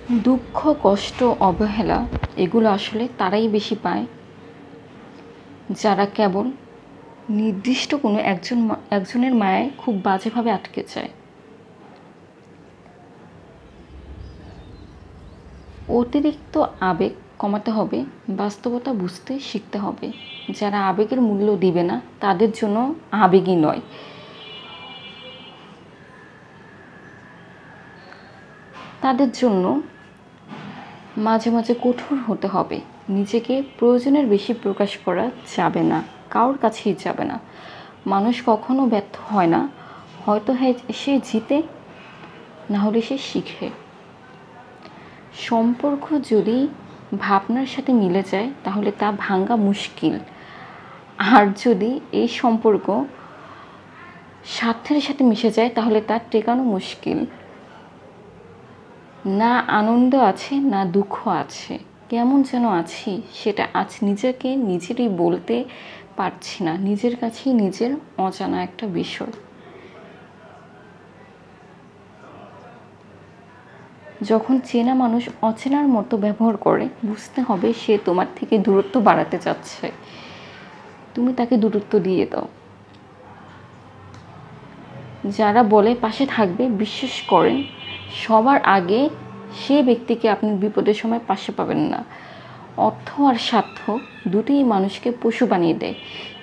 দুঃখ, কষ্ট, অবহেলা এগুলো আসলে তারাই বেশি পায় যারা কেবল নির্দিষ্ট কোনো একজনের মায়ায় খুব বাজেভাবে আটকে যায়। অতিরিক্ত আবেগ কমাতে হবে, বাস্তবতা বুঝতে শিখতে হবে। যারা আবেগের মূল্য দিবে না তাদের জন্য আবেগই নয়। তাদের জন্য মাঝে মাঝে কঠোর হতে হবে। নিজেকে প্রয়োজনের বেশি প্রকাশ করা যাবে না, কারোর কাছেই যাবে না। মানুষ কখনো ব্যর্থ হয় না, হয়তো সে জিতে, না হলে সে শিখে। সম্পর্ক যদি ভাবনার সাথে মিলে যায় তাহলে তা ভাঙা মুশকিল। আর যদি এই সম্পর্ক স্বার্থের সাথে মিশে যায় তাহলে তা টেকানো মুশকিল। না আনন্দ আছে, না দুঃখ আছে, কেমন যেন আছি, সেটা আজ নিজেকে নিজেরই বলতে পারছি না। নিজের কাছেই নিজের অজানা একটা বিষয়। যখন চেনা মানুষ অচেনার মতো ব্যবহার করে, বুঝতে হবে সে তোমার থেকে দূরত্ব বাড়াতে চাচ্ছে। তুমি তাকে দূরত্ব দিয়ে দাও। যারা বলে পাশে থাকবে, বিশ্বাস করেন সবার আগে সে ব্যক্তিকে আপনি বিপদের সময় পাশে পাবেন না। অর্থ আর স্বার্থ দুটোই মানুষকে পশু বানিয়ে দেয়।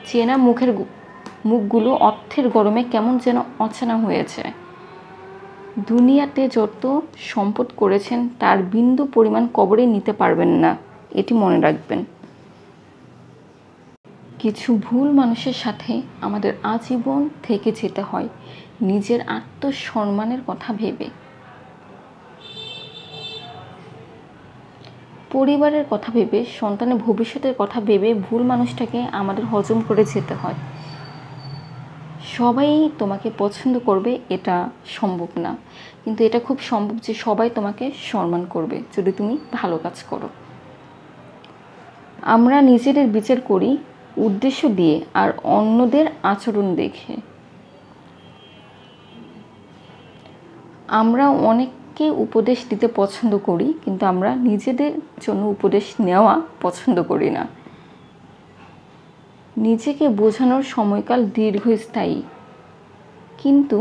চেনা মুখগুলো অর্থের গরমে কেমন যেন অচেনা হয়েছে। দুনিয়াতে যত সম্পদ করেছেন তার বিন্দু পরিমাণ কবরে নিতে পারবেন না, এটি মনে রাখবেন। কিছু ভুল মানুষের সাথে আমাদের আজীবন থেকে যেতে হয় নিজের আত্মসম্মানের কথা ভেবে। পরিবারের কথা ভেবে, সন্তানের ভবিষ্যতের কথা ভেবে ভুল মানুষটাকে আমাদের হজম করে যেতে হয়। সবাই তোমাকে পছন্দ করবে এটা সম্ভব না, কিন্তু এটা খুব সম্ভব যে সবাই তোমাকে সম্মান করবে যদি তুমি ভালো কাজ করো। আমরা নিজেদের বিচার করি উদ্দেশ্য দিয়ে আর অন্যদের আচরণ দেখে। আমরা অনেককে উপদেশ দিতে পছন্দ করি, কিন্তু আমরা নিজেদের জন্য উপদেশ নেওয়া পছন্দ করি না। নিজেকে বোঝানোর সময়কাল দীর্ঘস্থায়ী, কিন্তু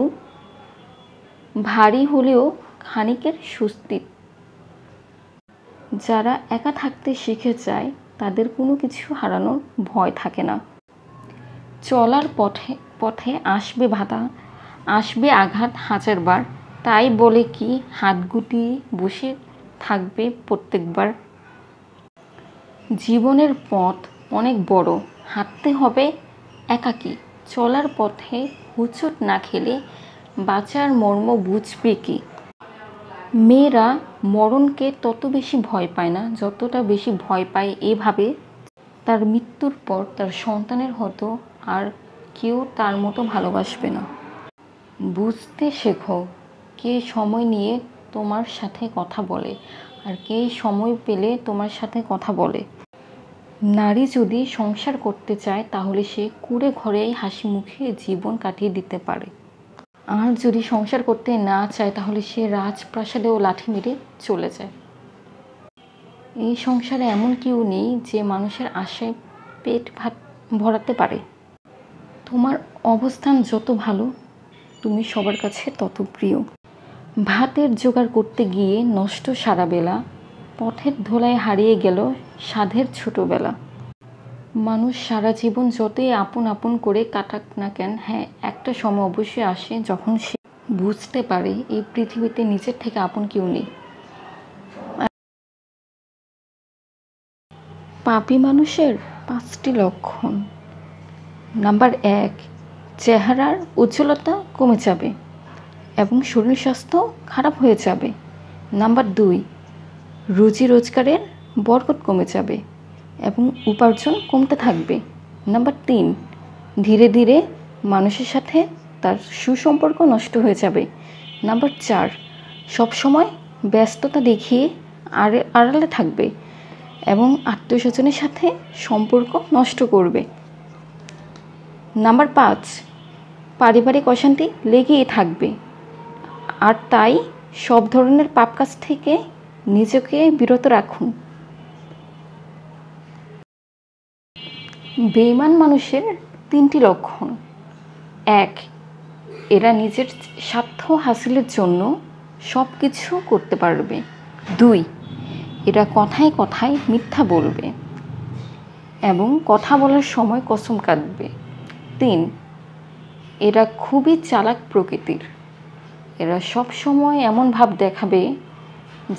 ভারী হলেও খানিকের স্বস্তি। যারা একা থাকতে শিখে যায় তাদের কোনো কিছু হারানোর ভয় থাকে না। চলার পথে আসবে বাধা, আসবে আঘাত হাজারবার, তাই বলে কি হাত গুটিয়ে বসে থাকবে প্রত্যেকবার? জীবনের পথ অনেক বড়, হাঁটতে হবে একাকী। চলার পথে হোঁচট না খেলে বাঁচার মর্ম বুঝবে কি? মেয়েরা মরণকে তত বেশি ভয় পায় না যতটা বেশি ভয় পায় এভাবে তার মৃত্যুর পর তার সন্তানের হয়তো আর কেউ তার মতো ভালোবাসবে না। বুঝতে শেখো কে সময় নিয়ে তোমার সাথে কথা বলে আর কে সময় পেলে তোমার সাথে কথা বলে। নারী যদি সংসার করতে চায় তাহলে সে কুঁড়ে ঘরেই হাসি মুখে জীবন কাটিয়ে দিতে পারে, আর যদি সংসার করতে না চায় তাহলে সে রাজপ্রাসাদেও লাঠি মেরে চলে যায়। এই সংসারে এমন কেউ নেই যে মানুষের আশায় পেট ভরাতে পারে। তোমার অবস্থান যত ভালো তুমি সবার কাছে তত প্রিয়। ভাতের জোগাড় করতে গিয়ে নষ্ট সারা বেলা, পথের ধোলায় হারিয়ে গেল সাধের ছোটবেলা। মানুষ সারা জীবন যতই আপন আপন করে কাটাক না কেন, হ্যাঁ একটা সময় অবশ্যই আসে যখন সে বুঝতে পারে এই পৃথিবীতে নিজের থেকে আপন কেউ নেই। পাপী মানুষের 5টি লক্ষণ। নাম্বার 1, চেহারার উজ্জ্বলতা কমে যাবে এবং শরীর স্বাস্থ্য খারাপ হয়ে যাবে। নাম্বার 2, রুজি রোজগারের বরকত কমে যাবে এবং উপার্জন কমতে থাকবে। নাম্বার 3, ধীরে ধীরে মানুষের সাথে তার সুসম্পর্ক নষ্ট হয়ে যাবে। নাম্বার 4, সবসময় ব্যস্ততা দেখিয়ে আড়ালে থাকবে এবং আত্মীয়স্বজনের সাথে সম্পর্ক নষ্ট করবে। নাম্বার 5, পারিবারিক অশান্তি লেগেই থাকবে আর তাই সব ধরনের পাপ কাজ থেকে নিজেকে বিরত রাখুন। বেঈমান মানুষের 3টি লক্ষণ। 1, এরা নিজের স্বার্থ হাসিলের জন্য সব কিছু করতে পারবে। 2, এরা কথায় কথায় মিথ্যা বলবে এবং কথা বলার সময় কসম কাটবে। 3, এরা খুবই চালাক প্রকৃতির। এরা সব সময় এমন ভাব দেখাবে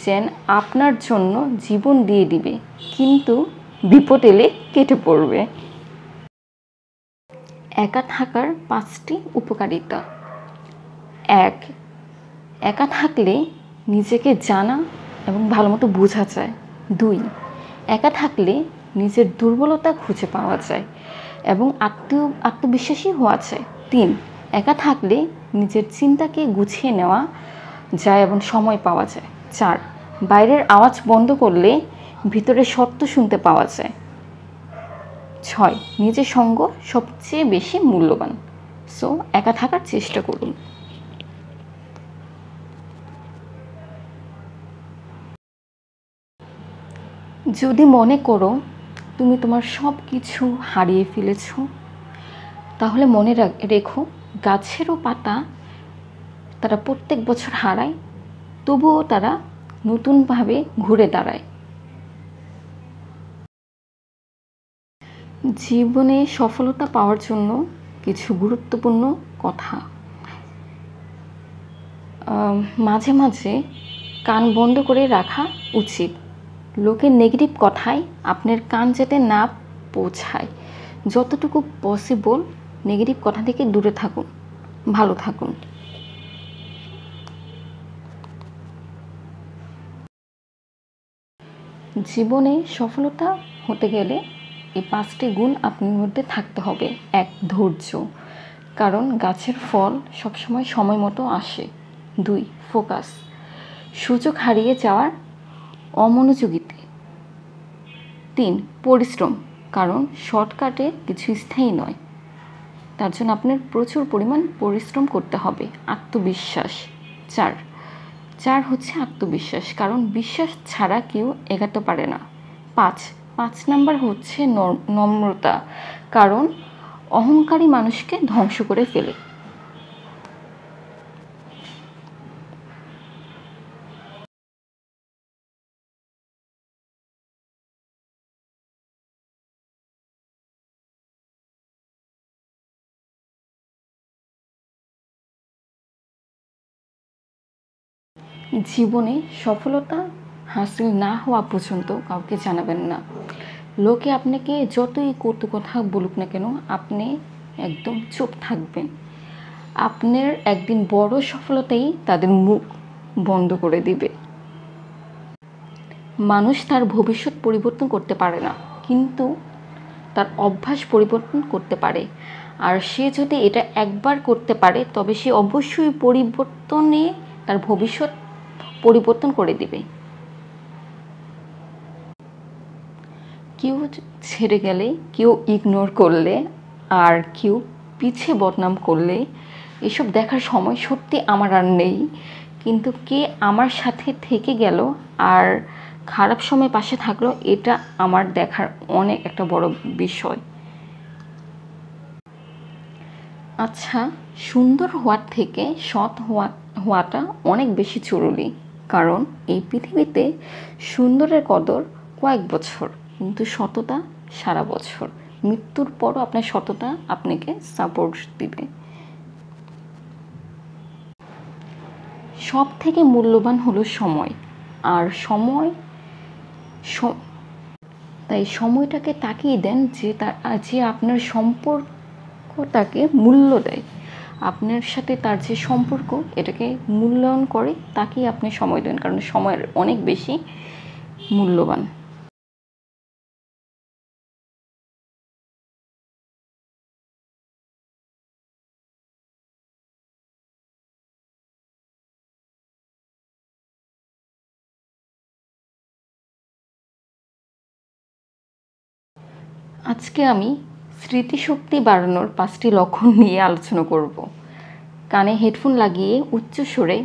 যেন আপনার জন্য জীবন দিয়ে দিবে, কিন্তু বিপদ এলে কেটে পড়বে। একা থাকার 5টি উপকারিতা। 1, একা থাকলে নিজেকে জানা এবং ভালোমতো বোঝা যায়। 2, একা থাকলে নিজের দুর্বলতা খুঁজে পাওয়া যায় এবং আত্মবিশ্বাসী হওয়া যায়। 3, একা থাকলে নিজের চিন্তাকে গুছিয়ে নেওয়া যায় এবং সময় পাওয়া যায়। 4, বাইরের আওয়াজ বন্ধ করলে ভিতরে সত্য শুনতে পাওয়া যায়। 6, নিজের সঙ্গ সবচেয়ে বেশি মূল্যবান। সো একা থাকার চেষ্টা করুন। যদি মনে করো তুমি তোমার সব কিছু হারিয়ে ফেলেছ, তাহলে মনে রেখো গাছেরও পাতা তারা প্রত্যেক বছর হারায়, তবুও তারা নতুনভাবে ঘুরে দাঁড়ায়। জীবনে সফলতা পাওয়ার জন্য কিছু গুরুত্বপূর্ণ কথা। মাঝে মাঝে কান বন্ধ করে রাখা উচিত। লোকের নেগেটিভ কথায় আপনার কান যাতে না পৌঁছায়, যতটুকু পসিবল নেগেটিভ কথা থেকে দূরে থাকুন, ভালো থাকুন। জীবনে সফলতা হতে গেলে এই 5টি গুণ আপনার মধ্যে থাকতে হবে। 1, ধৈর্য, কারণ গাছের ফল সবসময় সময় মতো আসে। 2, ফোকাস, সুযোগ হারিয়ে যাওয়ার অমনোযোগিতে। 3, পরিশ্রম, কারণ শর্টকাটে কিছু স্থায়ী নয়, তার জন্য আপনার প্রচুর পরিমাণ পরিশ্রম করতে হবে। আত্মবিশ্বাস। 4 হচ্ছে আত্মবিশ্বাস, কারণ বিশ্বাস ছাড়া কেউ এগাতে পারে না। 5 নাম্বার হচ্ছে নম্রতা, কারণ অহংকারী মানুষকে ধ্বংস করে ফেলে। জীবনে সফলতা হাসিল না হওয়া পর্যন্ত কাউকে জানাবেন না। লোকে আপনাকে যতই কটু কথা বলুক না কেন, আপনি একদম চুপ থাকবেন। আপনার একদিন বড় সফলতাই তাদের মুখ বন্ধ করে দিবে। মানুষ তার ভবিষ্যৎ পরিবর্তন করতে পারে না, কিন্তু তার অভ্যাস পরিবর্তন করতে পারে। আর সে যদি এটা একবার করতে পারে, তবে সে অবশ্যই পরিবর্তনে তার ভবিষ্যৎ পরিবর্তন করে দিবে। কেউ ছেড়ে গেলে, কেউ ইগনোর করলে, আর কেউ পিছে বদনাম করলে, এসব দেখার সময় সত্যি আমার আর নেই। কিন্তু কে আমার সাথে থেকে গেল আর খারাপ সময় পাশে থাকলো, এটা আমার দেখার অনেক একটা বড় বিষয়। আচ্ছা, সুন্দর হওয়ার থেকে সৎ হওয়াটা অনেক বেশি জরুরি, কারণ এই পৃথিবীতে সুন্দরের কদর কয়েক বছর, কিন্তু সততা সারা বছর। মৃত্যুর পরও আপনার সততা আপনাকে সাপোর্ট দিবে। সব থেকে মূল্যবান হলো সময়, আর তাই সময়টাকে তাকিয়ে দেন যে আপনার সম্পর্কটাকে মূল্য দেয়, আপনার সাথে তার যে সম্পর্ক এটাকে মূল্যায়ন করে, তাকেই আপনি সময় দেন, কারণ সময়ের অনেক বেশি মূল্যবান। আজকে আমি স্মৃতিশক্তি বাড়ানোর 5টি লক্ষণ নিয়ে আলোচনা করব। কানে হেডফোন লাগিয়ে উচ্চ স্বরে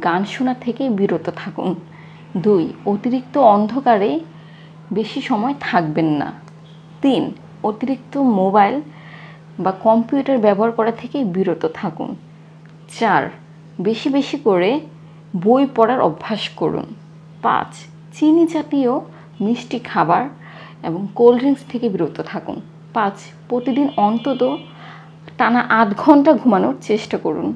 গান শোনা থেকে বিরত থাকুন। 2. অতিরিক্ত অন্ধকারে বেশি সময় থাকবেন না। 3. অতিরিক্ত মোবাইল বা কম্পিউটার ব্যবহার করা থেকে বিরত থাকুন। 4. বেশি বেশি করে বই পড়ার অভ্যাস করুন। 5. চিনি জাতীয় মিষ্টি খাবার এবং কোল্ড ড্রিঙ্কস থেকে বিরত থাকুন। 5. প্রতিদিন অন্তত টানা 8 ঘন্টা ঘুমানোর চেষ্টা করুন।